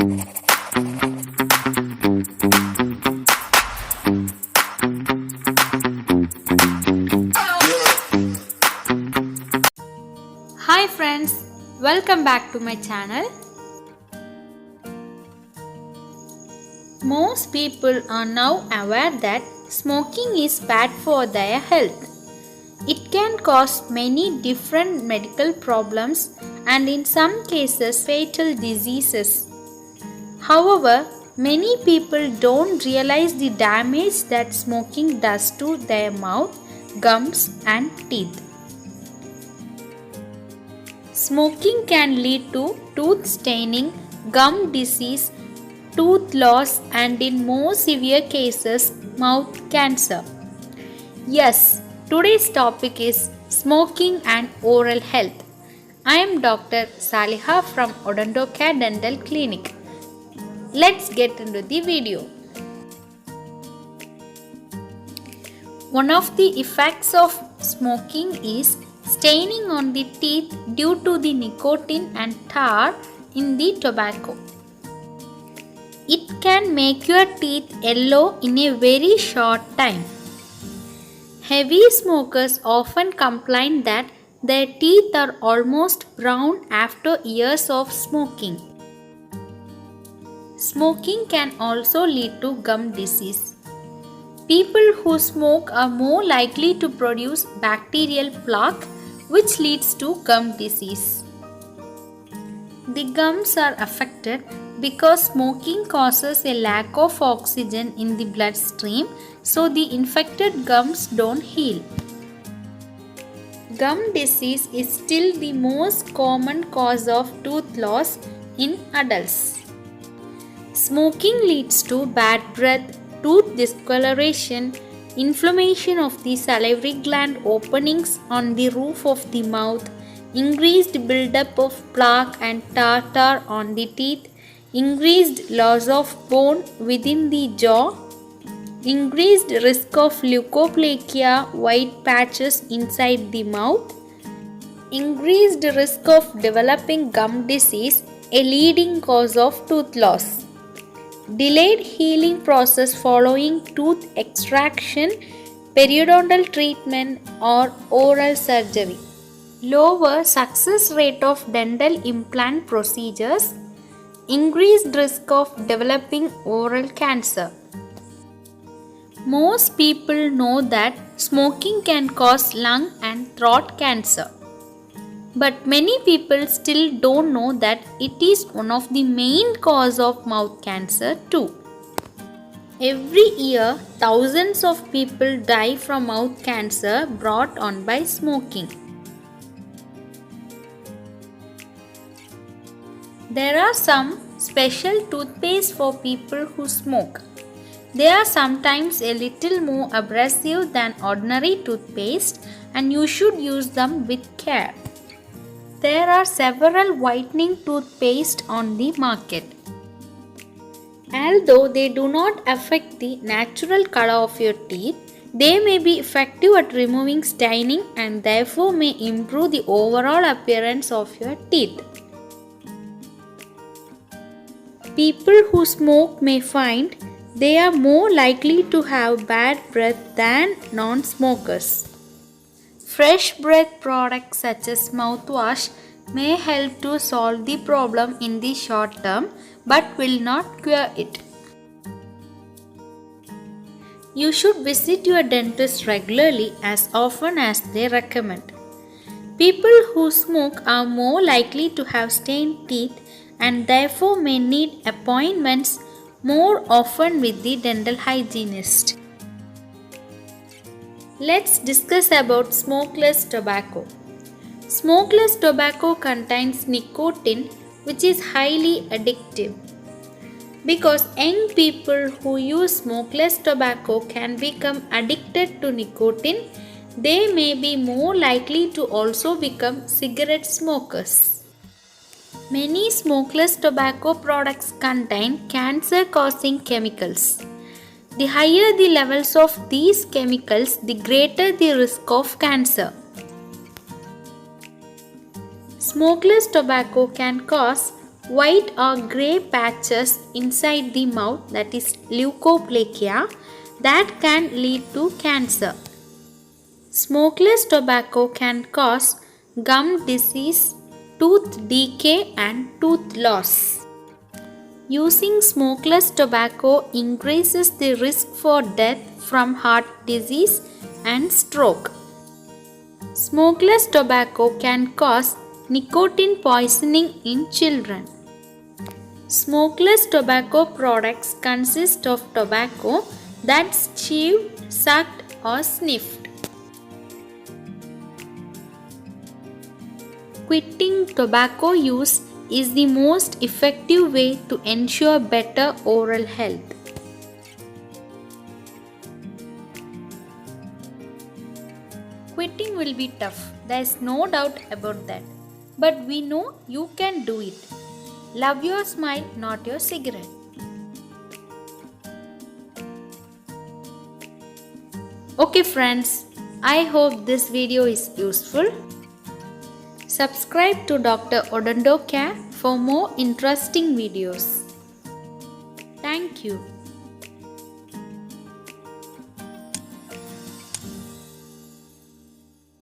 Hi friends, welcome back to my channel. Most people are now aware that smoking is bad for their health. It can cause many different medical problems and in some cases fatal diseases. However, many people don't realize the damage that smoking does to their mouth, gums and teeth. Smoking can lead to tooth staining, gum disease, tooth loss and in more severe cases, mouth cancer. Yes, today's topic is smoking and oral health. I am Dr. Saliha from Odontocare Dental Clinic. Let's get into the video. One of the effects of smoking is staining on the teeth due to the nicotine and tar in the tobacco. It can make your teeth yellow in a very short time. Heavy smokers often complain that their teeth are almost brown after years of smoking. Smoking can also lead to gum disease. People who smoke are more likely to produce bacterial plaque, which leads to gum disease. The gums are affected because smoking causes a lack of oxygen in the bloodstream, so the infected gums don't heal. Gum disease is still the most common cause of tooth loss in adults. Smoking leads to bad breath, tooth discoloration, inflammation of the salivary gland openings on the roof of the mouth, increased buildup of plaque and tartar on the teeth, increased loss of bone within the jaw, increased risk of leukoplakia, white patches inside the mouth, increased risk of developing gum disease, a leading cause of tooth loss. Delayed healing process following tooth extraction, periodontal treatment or oral surgery. Lower success rate of dental implant procedures, increased risk of developing oral cancer. Most people know that smoking can cause lung and throat cancer. But many people still don't know that it is one of the main cause of mouth cancer too. Every year, thousands of people die from mouth cancer brought on by smoking. There are some special toothpaste for people who smoke. They are sometimes a little more abrasive than ordinary toothpaste and you should use them with care. There are several whitening toothpaste on the market. Although they do not affect the natural color of your teeth, they may be effective at removing staining and therefore may improve the overall appearance of your teeth. People who smoke may find they are more likely to have bad breath than non-smokers. Fresh breath products such as mouthwash may help to solve the problem in the short term but will not cure it. You should visit your dentist regularly as often as they recommend. People who smoke are more likely to have stained teeth and therefore may need appointments more often with the dental hygienist. Let's discuss about smokeless tobacco. Smokeless tobacco contains nicotine, which is highly addictive. Because young people who use smokeless tobacco can become addicted to nicotine, they may be more likely to also become cigarette smokers. Many smokeless tobacco products contain cancer-causing chemicals. The higher the levels of these chemicals, the greater the risk of cancer. Smokeless tobacco can cause white or grey patches inside the mouth, that is leukoplakia, that can lead to cancer. Smokeless tobacco can cause gum disease, tooth decay and tooth loss. Using smokeless tobacco increases the risk for death from heart disease and stroke. Smokeless tobacco can cause nicotine poisoning in children. Smokeless tobacco products consist of tobacco that's chewed, sucked or sniffed. Quitting tobacco use is the most effective way to ensure better oral health. Quitting will be tough, there is no doubt about that. But we know you can do it. Love your smile, not your cigarette. Okay friends, I hope this video is useful. Subscribe to Dr. Odondo Care for more interesting videos. Thank you.